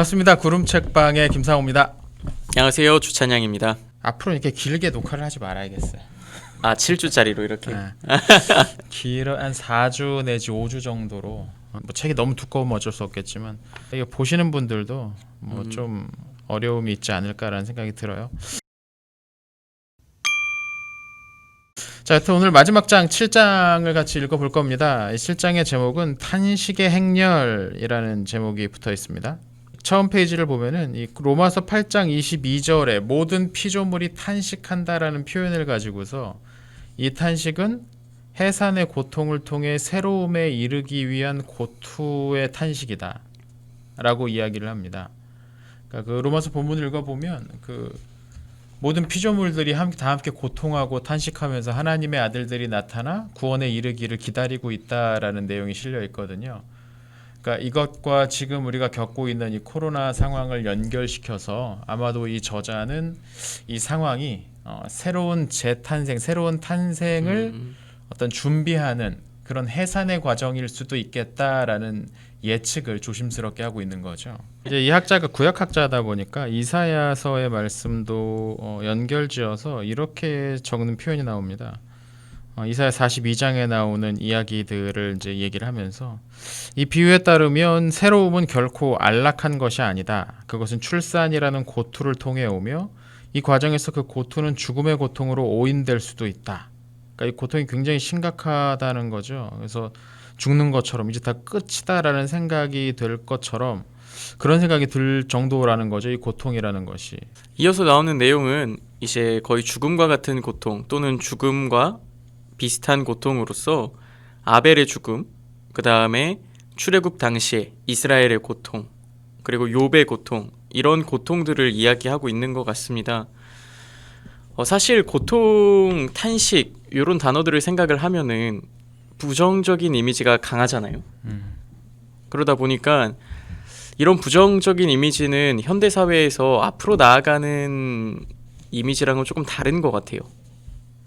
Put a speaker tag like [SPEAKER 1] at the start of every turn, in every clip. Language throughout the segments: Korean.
[SPEAKER 1] 반갑습니다. 구름책방의 김상호입니다.
[SPEAKER 2] 안녕하세요. 주찬양입니다.
[SPEAKER 1] 앞으로 이렇게 길게 녹화를 하지 말아야겠어요.
[SPEAKER 2] 7주짜리로 이렇게.
[SPEAKER 1] 네. 길어 한 4주 내지 5주 정도로. 뭐 책이 너무 두꺼우면 어쩔 수 없겠지만 이거 보시는 분들도 뭐 좀 어려움이 있지 않을까라는 생각이 들어요. 자, 여튼 오늘 마지막 장 7장을 같이 읽어볼 겁니다. 이 7장의 제목은 탄식의 행렬이라는 제목이 붙어 있습니다. 처음 페이지를 보면은 이 로마서 8장 22절에 모든 피조물이 탄식한다라는 표현을 가지고서 이 탄식은 해산의 고통을 통해 새로움에 이르기 위한 고투의 탄식이다 라고 이야기를 합니다. 그러니까 그 로마서 본문을 읽어보면 그 모든 피조물들이 다 함께 고통하고 탄식하면서 하나님의 아들들이 나타나 구원에 이르기를 기다리고 있다라는 내용이 실려 있거든요. 그러니까 이것과 지금 우리가 겪고 있는 이 코로나 상황을 연결시켜서 아마도 이 저자는 이 상황이 새로운 재탄생, 새로운 탄생을 어떤 준비하는 그런 해산의 과정일 수도 있겠다라는 예측을 조심스럽게 하고 있는 거죠. 이제 이 학자가 구약학자다 보니까 이사야서의 말씀도 연결지어서 이렇게 적는 표현이 나옵니다. 이사야 42장에 나오는 이야기들을 이제 얘기를 하면서 이 비유에 따르면 새로움은 결코 안락한 것이 아니다. 그것은 출산이라는 고투를 통해 오며 이 과정에서 그 고투는 죽음의 고통으로 오인될 수도 있다. 그러니까 이 고통이 굉장히 심각하다는 거죠. 그래서 죽는 것처럼 이제 다 끝이다라는 생각이 들 것처럼 그런 생각이 들 정도라는 거죠. 이 고통이라는 것이.
[SPEAKER 2] 이어서 나오는 내용은 이제 거의 죽음과 같은 고통 또는 죽음과 비슷한 고통으로서 아벨의 죽음, 그 다음에 출애굽 당시에 이스라엘의 고통, 그리고 욥의 고통, 이런 고통들을 이야기하고 있는 것 같습니다. 사실 고통, 탄식 이런 단어들을 생각을 하면은 부정적인 이미지가 강하잖아요. 그러다 보니까 이런 부정적인 이미지는 현대 사회에서 앞으로 나아가는 이미지랑은 조금 다른 것 같아요.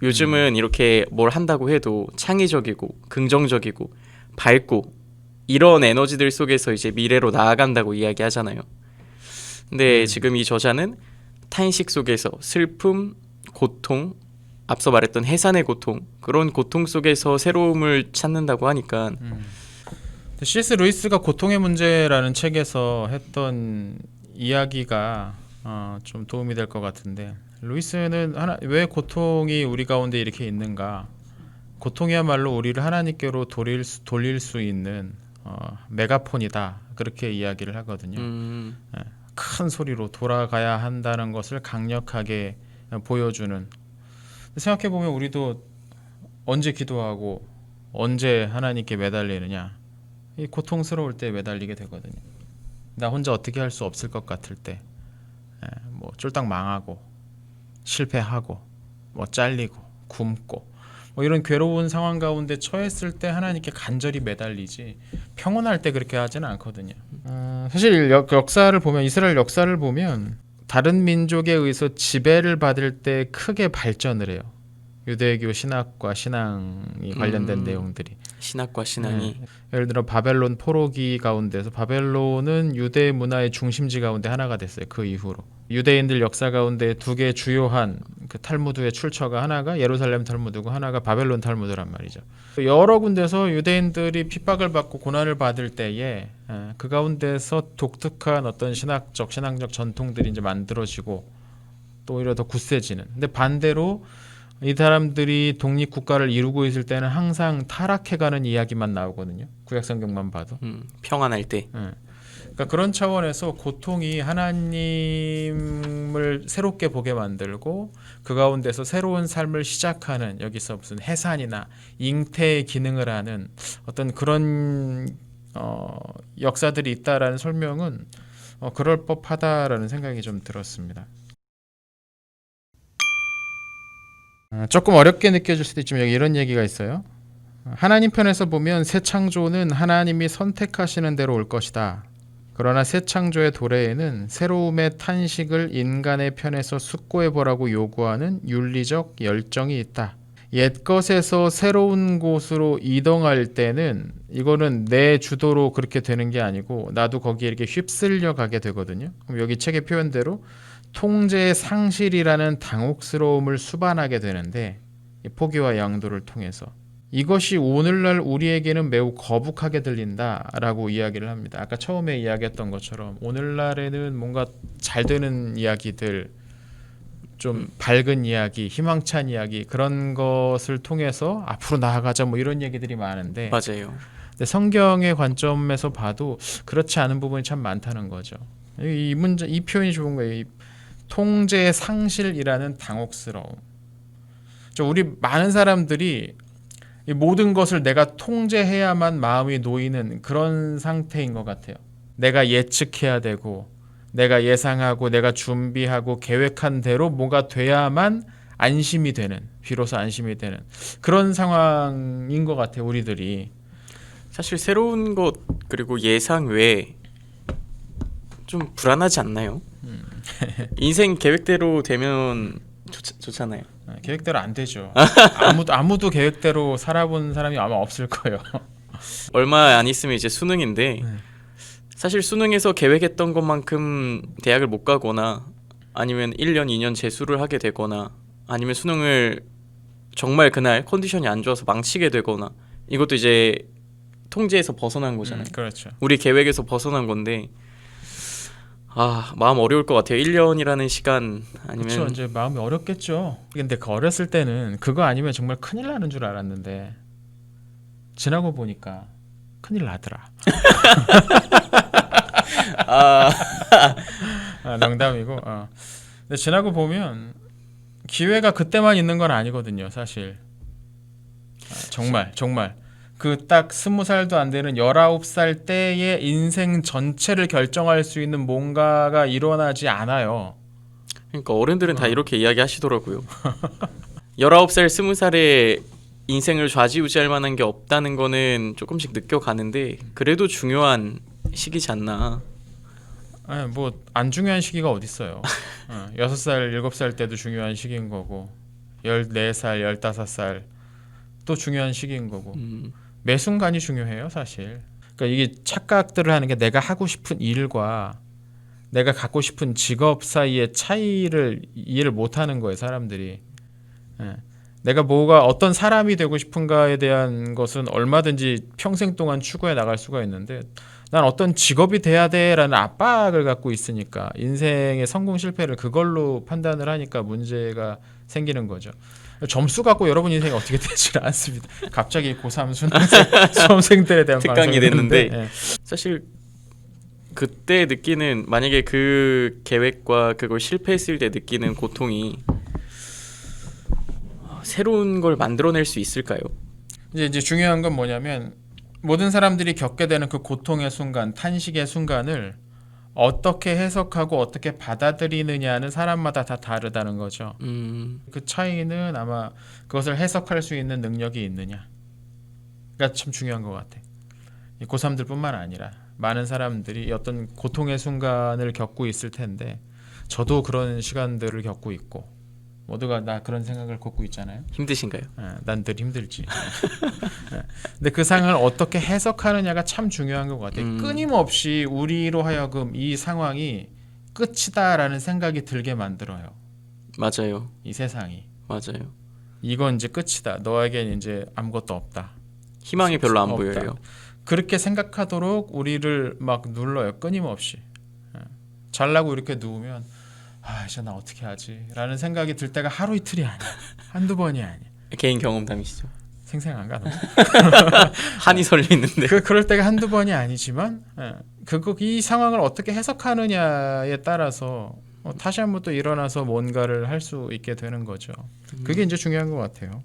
[SPEAKER 2] 요즘은 이렇게 뭘 한다고 해도 창의적이고 긍정적이고 밝고 이런 에너지들 속에서 이제 미래로 나아간다고 이야기하잖아요. 근데 지금 이 저자는 탄식 속에서 슬픔, 고통, 앞서 말했던 해산의 고통, 그런 고통 속에서 새로움을 찾는다고 하니까
[SPEAKER 1] C.S. 루이스가 고통의 문제라는 책에서 했던 이야기가 좀 도움이 될 것 같은데, 루이스는 왜 고통이 우리 가운데 이렇게 있는가, 고통이야말로 우리를 하나님께로 돌릴 수 있는 메가폰이다, 그렇게 이야기를 하거든요. 큰 소리로 돌아가야 한다는 것을 강력하게 보여주는. 생각해보면 우리도 언제 기도하고 언제 하나님께 매달리느냐, 이 고통스러울 때 매달리게 되거든요. 나 혼자 어떻게 할 수 없을 것 같을 때, 뭐 쫄딱 망하고 실패하고 뭐 잘리고 굶고 뭐 이런 괴로운 상황 가운데 처했을 때 하나님께 간절히 매달리지, 평온할 때 그렇게 하지는 않거든요. 사실 역사를 보면, 이스라엘 역사를 보면 다른 민족에 의해서 지배를 받을 때 크게 발전을 해요. 유대교 신학과 신앙이 관련된 내용들이.
[SPEAKER 2] 신학과 신앙이
[SPEAKER 1] 예를 들어 바벨론 포로기 가운데서 바벨론은 유대 문화의 중심지 가운데 하나가 됐어요. 그 이후로 유대인들 역사 가운데 두 개 주요한 그 탈무드의 출처가 하나가 예루살렘 탈무드고 하나가 바벨론 탈무드란 말이죠. 여러 군데서 유대인들이 핍박을 받고 고난을 받을 때에 그 가운데서 독특한 어떤 신앙적 전통들이 이제 만들어지고 또 오히려 더 굳세지는. 근데 반대로 이 사람들이 독립국가를 이루고 있을 때는 항상 타락해가는 이야기만 나오거든요. 구약성경만 봐도.
[SPEAKER 2] 평안할 때.
[SPEAKER 1] 그러니까 그런 차원에서 고통이 하나님을 새롭게 보게 만들고 그 가운데서 새로운 삶을 시작하는, 여기서 무슨 해산이나 잉태의 기능을 하는 어떤 그런 역사들이 있다라는 설명은 그럴 법하다라는 생각이 좀 들었습니다. 조금 어렵게 느껴질 수도 있지만 여기 이런 얘기가 있어요. 하나님 편에서 보면 새 창조는 하나님이 선택하시는 대로 올 것이다. 그러나 새 창조의 도래에는 새로움의 탄식을 인간의 편에서 숙고해보라고 요구하는 윤리적 열정이 있다. 옛 것에서 새로운 곳으로 이동할 때는 이거는 내 주도로 그렇게 되는 게 아니고 나도 거기에 이렇게 휩쓸려 가게 되거든요. 그럼 여기 책의 표현대로 통제의 상실이라는 당혹스러움을 수반하게 되는데 이 포기와 양도를 통해서 이것이 오늘날 우리에게는 매우 거북하게 들린다라고 이야기를 합니다. 아까 처음에 이야기했던 것처럼 오늘날에는 뭔가 잘 되는 이야기들, 좀 밝은 이야기, 희망찬 이야기 그런 것을 통해서 앞으로 나아가자 뭐 이런 얘기들이 많은데
[SPEAKER 2] 맞아요.
[SPEAKER 1] 근데 성경의 관점에서 봐도 그렇지 않은 부분이 참 많다는 거죠. 이 문제, 이 표현이 좋은 거예요. 이 통제의 상실이라는 당혹스러움. 우리 많은 사람들이 이 모든 것을 내가 통제해야만 마음이 놓이는 그런 상태인 것 같아요. 내가 예측해야 되고 내가 예상하고 내가 준비하고 계획한 대로 뭐가 돼야만 안심이 되는, 비로소 안심이 되는 그런 상황인 것 같아요. 우리들이.
[SPEAKER 2] 사실 새로운 것 그리고 예상 외에 좀 불안하지 않나요? 인생 계획대로 되면 좋잖아요.
[SPEAKER 1] 계획대로 안 되죠. 아무도 계획대로 살아본 사람이 아마 없을 거예요.
[SPEAKER 2] 얼마 안 있으면 이제 수능인데
[SPEAKER 1] 네.
[SPEAKER 2] 사실 수능에서 계획했던 것만큼 대학을 못 가거나 아니면 1년, 2년 재수를 하게 되거나 아니면 수능을 정말 그날 컨디션이 안 좋아서 망치게 되거나 이것도 이제 통제에서 벗어난 거잖아요.
[SPEAKER 1] 그렇죠.
[SPEAKER 2] 우리 계획에서 벗어난 건데 마음 어려울 것 같아요. 1년이라는 시간 아니면
[SPEAKER 1] 그렇죠. 이제 마음이 어렵겠죠. 근데 그 어렸을 때는 그거 아니면 정말 큰일 나는 줄 알았는데 지나고 보니까 큰일 나더라. 농담이고. 근데 지나고 보면 기회가 그때만 있는 건 아니거든요, 사실. 정말 그 딱 20살도 안 되는 19살 때의 인생 전체를 결정할 수 있는 뭔가가 일어나지 않아요.
[SPEAKER 2] 그러니까 어른들은 다 이렇게 이야기하시더라고요. 19살, 20살에 인생을 좌지우지할 만한 게 없다는 거는 조금씩 느껴가는데 그래도 중요한 시기지 않나.
[SPEAKER 1] 뭐 안 중요한 시기가 어디 있어요. 6살, 7살 때도 중요한 시기인 거고 14살, 15살 또 중요한 시기인 거고 매 순간이 중요해요, 사실. 그러니까 이게 착각들을 하는 게 내가 하고 싶은 일과 내가 갖고 싶은 직업 사이의 차이를 이해를 못하는 거예요, 사람들이. 내가 뭐가 어떤 사람이 되고 싶은가에 대한 것은 얼마든지 평생 동안 추구해 나갈 수가 있는데 난 어떤 직업이 돼야 돼라는 압박을 갖고 있으니까 인생의 성공 실패를 그걸로 판단을 하니까 문제가 생기는 거죠. 점수 갖고 여러분 인생이 어떻게 되지는 않습니다. 갑자기 고3 수험생들에 대한
[SPEAKER 2] 특강이 됐는데
[SPEAKER 1] 네.
[SPEAKER 2] 사실 그때 느끼는 만약에 그 계획과 그걸 실패했을 때 느끼는 고통이 새로운 걸 만들어낼 수 있을까요?
[SPEAKER 1] 이제 중요한 건 뭐냐면 모든 사람들이 겪게 되는 그 고통의 순간, 탄식의 순간을 어떻게 해석하고 어떻게 받아들이느냐는 사람마다 다 다르다는 거죠. 그 차이는 아마 그것을 해석할 수 있는 능력이 있느냐가 참 중요한 것 같아. 고3들뿐만 아니라 많은 사람들이 어떤 고통의 순간을 겪고 있을 텐데 저도 그런 시간들을 겪고 있고 모두가 나 그런 생각을 갖고 있잖아요.
[SPEAKER 2] 힘드신가요?
[SPEAKER 1] 난 늘 힘들지. 근데 그 상황을 어떻게 해석하느냐가 참 중요한 것 같아요. 끊임없이 우리로 하여금 이 상황이 끝이다라는 생각이 들게 만들어요.
[SPEAKER 2] 맞아요.
[SPEAKER 1] 이 세상이.
[SPEAKER 2] 맞아요.
[SPEAKER 1] 이건 이제 끝이다. 너에겐 이제 아무것도 없다.
[SPEAKER 2] 희망이 별로 안
[SPEAKER 1] 없다.
[SPEAKER 2] 보여요.
[SPEAKER 1] 그렇게 생각하도록 우리를 막 눌러요. 끊임없이. 잘나고 이렇게 누우면 이제 나 어떻게 하지? 라는 생각이 들 때가 하루 이틀이 아니야. 한두 번이 아니야.
[SPEAKER 2] 개인 경험담이시죠?
[SPEAKER 1] 생생 안 가는
[SPEAKER 2] 한이 설리는데.
[SPEAKER 1] 그럴 때가 한두 번이 아니지만 이 상황을 어떻게 해석하느냐에 따라서 다시 한번 또 일어나서 뭔가를 할 수 있게 되는 거죠. 그게 이제 중요한 것 같아요.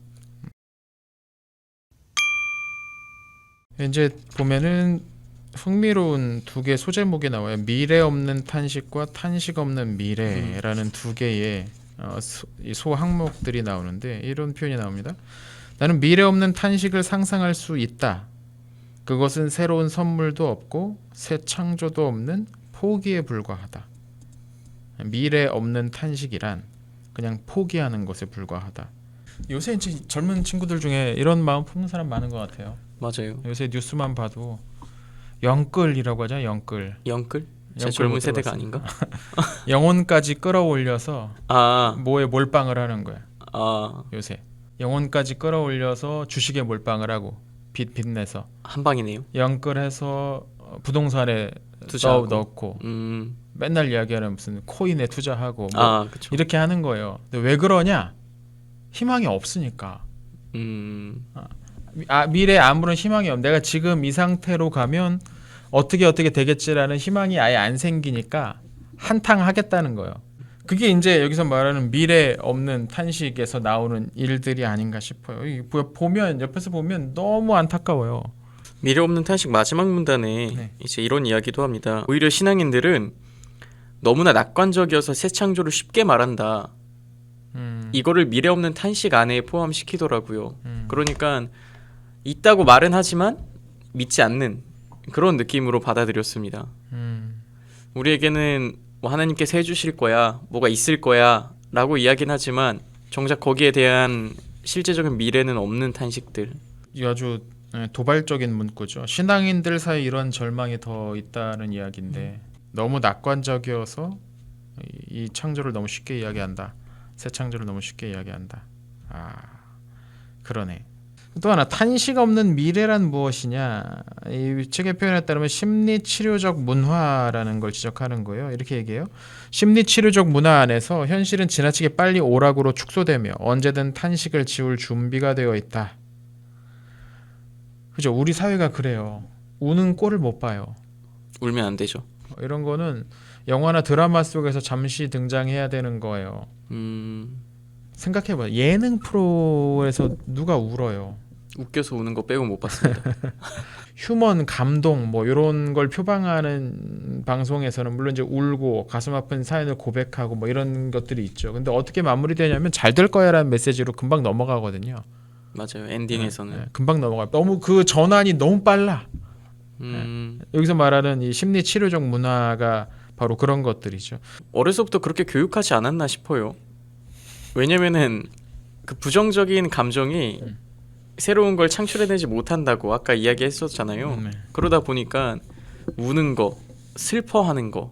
[SPEAKER 1] 이제 보면은 흥미로운 두 개 소제목이 나와요. 미래 없는 탄식과 탄식 없는 미래라는 두 개의 소항목들이 나오는데 이런 표현이 나옵니다. 나는 미래 없는 탄식을 상상할 수 있다. 그것은 새로운 선물도 없고 새 창조도 없는 포기에 불과하다. 미래 없는 탄식이란 그냥 포기하는 것에 불과하다. 요새 이제 젊은 친구들 중에 이런 마음 품는 사람 많은 것 같아요.
[SPEAKER 2] 맞아요.
[SPEAKER 1] 요새 뉴스만 봐도 영끌이라고 하잖아요. 영끌.
[SPEAKER 2] 영끌? 제
[SPEAKER 1] 영끌
[SPEAKER 2] 젊은
[SPEAKER 1] 못
[SPEAKER 2] 세대가
[SPEAKER 1] 들어봤어요.
[SPEAKER 2] 아닌가?
[SPEAKER 1] 영혼까지 끌어올려서
[SPEAKER 2] 아,
[SPEAKER 1] 뭐에 몰빵을 하는 거야.
[SPEAKER 2] 아,
[SPEAKER 1] 요새 영혼까지 끌어올려서 주식에 몰빵을 하고 빚내서
[SPEAKER 2] 한 방이네요.
[SPEAKER 1] 영끌해서 부동산에
[SPEAKER 2] 투자하고.
[SPEAKER 1] 넣고
[SPEAKER 2] 음,
[SPEAKER 1] 맨날 이야기하는 무슨 코인에 투자하고 뭐
[SPEAKER 2] 아, 그쵸.
[SPEAKER 1] 이렇게 하는 거예요. 근데 왜 그러냐? 희망이 없으니까.
[SPEAKER 2] 음,
[SPEAKER 1] 미래에 아무런 희망이 없. 내가 지금 이 상태로 가면 어떻게 되겠지라는 희망이 아예 안 생기니까 한탕 하겠다는 거예요. 그게 이제 여기서 말하는 미래 없는 탄식에서 나오는 일들이 아닌가 싶어요. 보면 옆에서 보면 너무 안타까워요.
[SPEAKER 2] 미래 없는 탄식 마지막 문단에
[SPEAKER 1] 네.
[SPEAKER 2] 이제 이런 이야기도 합니다. 오히려 신앙인들은 너무나 낙관적이어서 새 창조를 쉽게 말한다. 이거를 미래 없는 탄식 안에 포함시키더라고요. 그러니까 있다고 말은 하지만 믿지 않는 그런 느낌으로 받아들였습니다. 우리에게는 뭐 하나님께서 해주실 거야, 뭐가 있을 거야 라고 이야기는 하지만 정작 거기에 대한 실제적인 미래는 없는 탄식들.
[SPEAKER 1] 이 아주 도발적인 문구죠. 신앙인들 사이 이런 절망이 더 있다는 이야기인데 너무 낙관적이어서 이 창조를 너무 쉽게 이야기한다. 새 창조를 너무 쉽게 이야기한다. 아, 그러네. 또 하나 탄식 없는 미래란 무엇이냐? 이 책의 표현에 따르면 심리 치료적 문화라는 걸 지적하는 거예요. 이렇게 얘기해요. 심리 치료적 문화 안에서 현실은 지나치게 빨리 오락으로 축소되며 언제든 탄식을 지울 준비가 되어 있다. 그죠? 우리 사회가 그래요. 우는 꼴을 못 봐요.
[SPEAKER 2] 울면 안 되죠.
[SPEAKER 1] 이런 거는 영화나 드라마 속에서 잠시 등장해야 되는 거예요. 생각해봐요. 예능 프로에서 누가 울어요?
[SPEAKER 2] 웃겨서 우는 거 빼고 못 봤습니다.
[SPEAKER 1] 휴먼 감동 뭐 이런 걸 표방하는 방송에서는 물론 이제 울고 가슴 아픈 사연을 고백하고 뭐 이런 것들이 있죠. 근데 어떻게 마무리되냐면 잘 될 거야라는 메시지로 금방 넘어가거든요.
[SPEAKER 2] 맞아요. 엔딩에서는.
[SPEAKER 1] 금방 넘어가. 너무 그 전환이 너무 빨라. 여기서 말하는 이 심리 치료적 문화가 바로 그런 것들이죠.
[SPEAKER 2] 어려서부터 그렇게 교육하지 않았나 싶어요. 왜냐면은 그 부정적인 감정이 새로운 걸 창출해내지 못한다고 아까 이야기했었잖아요. 그러다 보니까 우는 거, 슬퍼하는 거,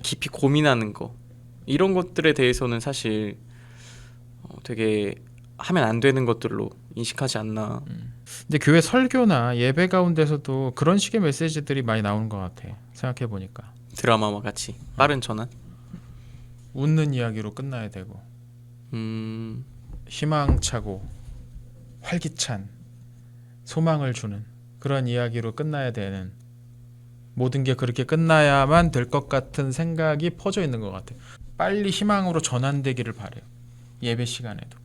[SPEAKER 2] 깊이 고민하는 거 이런 것들에 대해서는 사실 되게 하면 안 되는 것들로 인식하지 않나.
[SPEAKER 1] 근데 교회 설교나 예배 가운데서도 그런 식의 메시지들이 많이 나오는 것 같아. 생각해 보니까
[SPEAKER 2] 드라마와 같이 빠른 전환.
[SPEAKER 1] 웃는 이야기로 끝나야 되고 희망차고 활기찬 소망을 주는 그런 이야기로 끝나야 되는 모든 게 그렇게 끝나야만 될 것 같은 생각이 퍼져 있는 것 같아요. 빨리 희망으로 전환되기를 바래요. 예배 시간에도.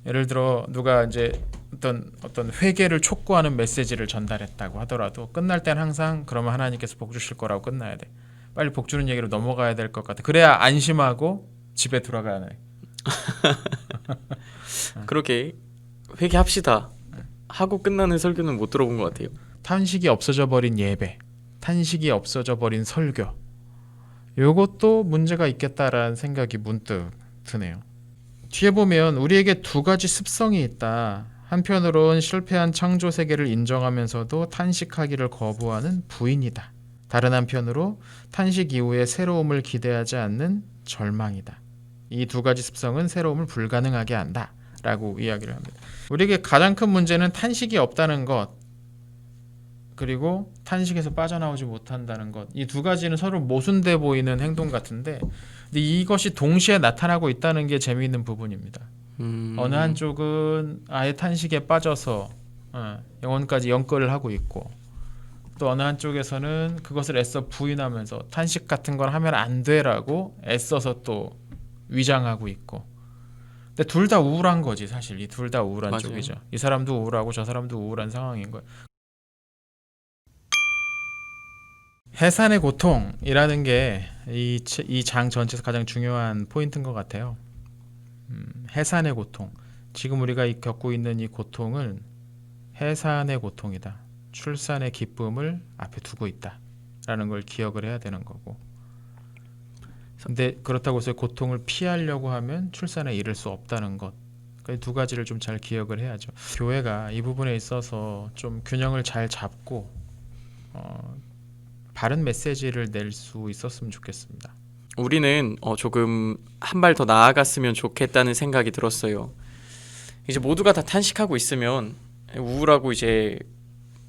[SPEAKER 1] 예를 들어 누가 이제 어떤 회개를 촉구하는 메시지를 전달했다고 하더라도 끝날 땐 항상 그러면 하나님께서 복 주실 거라고 끝나야 돼. 빨리 복 주는 얘기로 넘어가야 될 것 같아. 그래야 안심하고 집에 돌아가네.
[SPEAKER 2] 그렇게 회개합시다 하고 끝나는 설교는 못 들어본 것 같아요.
[SPEAKER 1] 탄식이 없어져 버린 예배, 탄식이 없어져 버린 설교. 요것도 문제가 있겠다라는 생각이 문득 드네요. 뒤에 보면 우리에게 두 가지 습성이 있다. 한편으론 실패한 창조 세계를 인정하면서도 탄식하기를 거부하는 부인이다. 다른 한편으로 탄식 이후에 새로움을 기대하지 않는 절망이다. 이 두 가지 습성은 새로움을 불가능하게 한다. 라고 이야기를 합니다. 우리에게 가장 큰 문제는 탄식이 없다는 것, 그리고 탄식에서 빠져나오지 못한다는 것. 이 두 가지는 서로 모순돼 보이는 행동 같은데, 근데 이것이 동시에 나타나고 있다는 게 재미있는 부분입니다. 어느 한쪽은 아예 탄식에 빠져서 영혼까지 연결을 하고 있고, 또 어느 한쪽에서는 그것을 애써 부인하면서 탄식 같은 걸 하면 안 돼라고 애써서 또 위장하고 있고. 근데 둘 다 우울한 거지 사실. 이 둘 다 우울한
[SPEAKER 2] 맞아요.
[SPEAKER 1] 쪽이죠. 이 사람도 우울하고 저 사람도 우울한 상황인 거예요. 해산의 고통이라는 게 이 장 전체에서 가장 중요한 포인트인 것 같아요. 해산의 고통. 지금 우리가 겪고 있는 이 고통은 해산의 고통이다. 출산의 기쁨을 앞에 두고 있다라는 걸 기억을 해야 되는 거고. 근데 그렇다고 해서 고통을 피하려고 하면 출산에 이를 수 없다는 것. 그 두 가지를 좀 잘 기억을 해야죠. 교회가 이 부분에 있어서 좀 균형을 잘 잡고 바른 메시지를 낼 수 있었으면 좋겠습니다.
[SPEAKER 2] 우리는 조금 한 발 더 나아갔으면 좋겠다는 생각이 들었어요. 이제 모두가 다 탄식하고 있으면 우울하고 이제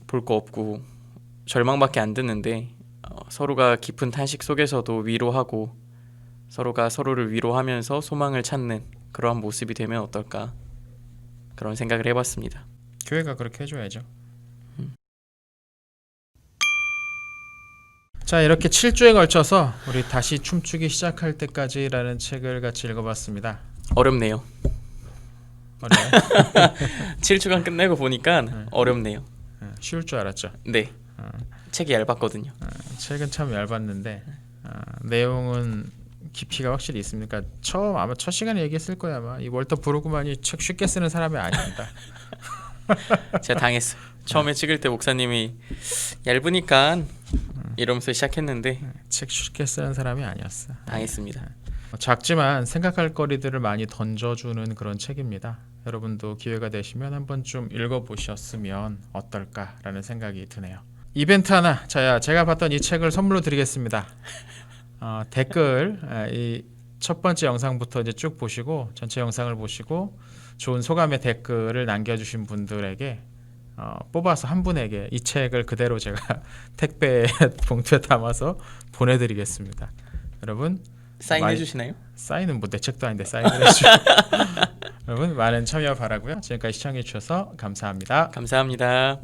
[SPEAKER 2] 볼 거 없고 절망밖에 안 드는데 서로가 깊은 탄식 속에서도 위로하고 서로가 서로를 위로하면서 소망을 찾는 그러한 모습이 되면 어떨까 그런 생각을 해봤습니다.
[SPEAKER 1] 교회가 그렇게 해줘야죠. 자, 이렇게 7주에 걸쳐서 우리 다시 춤추기 시작할 때까지라는 책을 같이 읽어봤습니다.
[SPEAKER 2] 어렵네요.
[SPEAKER 1] 어려워요?
[SPEAKER 2] 7주간 끝내고 보니까 어렵네요.
[SPEAKER 1] 쉬울 줄 알았죠.
[SPEAKER 2] 네. 책이 얇았거든요.
[SPEAKER 1] 책은 참 얇았는데 내용은 깊이가 확실히 있습니다. 아마 첫 시간에 얘기했을 거야. 아마 이 월터 브루그만이 책 쉽게 쓰는 사람이 아닙니다.
[SPEAKER 2] 제가 당했어요. 처음에 찍을 때 목사님이 얇으니까 이러면서 시작했는데
[SPEAKER 1] 책 쉽게 쓰는 사람이 아니었어.
[SPEAKER 2] 당했습니다.
[SPEAKER 1] 작지만 생각할 거리들을 많이 던져주는 그런 책입니다. 여러분도 기회가 되시면 한번 좀 읽어보셨으면 어떨까라는 생각이 드네요. 이벤트 하나, 제가 봤던 이 책을 선물로 드리겠습니다. 댓글 이 첫 번째 영상부터 이제 쭉 보시고 전체 영상을 보시고 좋은 소감의 댓글을 남겨주신 분들에게 뽑아서 한 분에게 이 책을 그대로 제가 택배 봉투에 담아서 보내드리겠습니다. 여러분
[SPEAKER 2] 사인해 주시나요?
[SPEAKER 1] 사인은 뭐 내 책도 아닌데 사인을 해주시고 여러분 많은 참여 바라고요. 지금까지 시청해 주셔서 감사합니다.
[SPEAKER 2] 감사합니다.